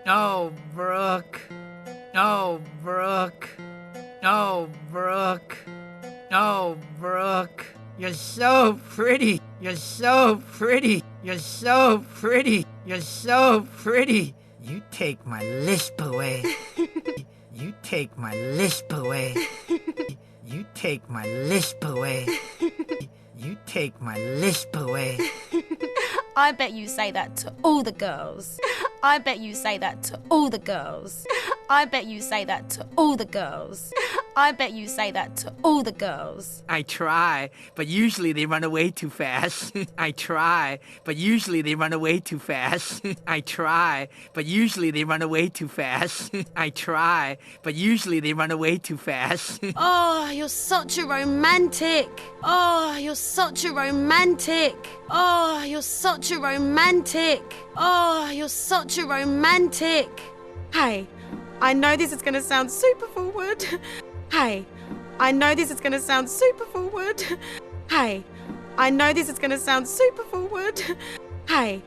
No, Brooke. No, Brooke. No, Brooke. No, Brooke. You're so pretty. You're so pretty. You're so pretty. You're so pretty. You take my lisp away. You take my lisp away. You take my lisp away. You take my lisp away. I bet you say that to all the girls. I bet you say that to all the girls. I bet you say that to all the girls. I bet you say that to all the girls. I try, but usually they run away too fast. I try, but usually they run away too fast. I try, but usually they run away too fast. I try, but usually they run away too fast. Oh, you're such a romantic. Oh, you're such a romantic. Oh, you're such a romantic. Oh, you're such a romantic. Hey, I know this is going to sound super forward. Hey, I know this is going to sound super forward. Hey, I know this is going to sound super forward. Hey,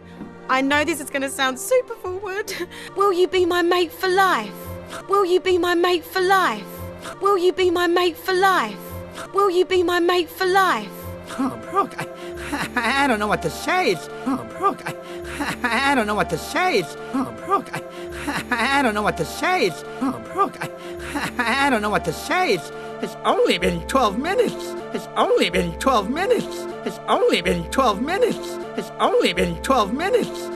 I know this is going to sound super forward. Will you be my mate for life? Will you be my mate for life? Will you be my mate for life? Will you be my mate for life? Oh, Brooke, I don't know what to say. Brooke, I don't know what to say. Brooke, I don't know what to say. Brooke, I don't know what to say. It's only been 12 minutes. It's only been 12 minutes. It's only been 12 minutes. It's only been 12 minutes.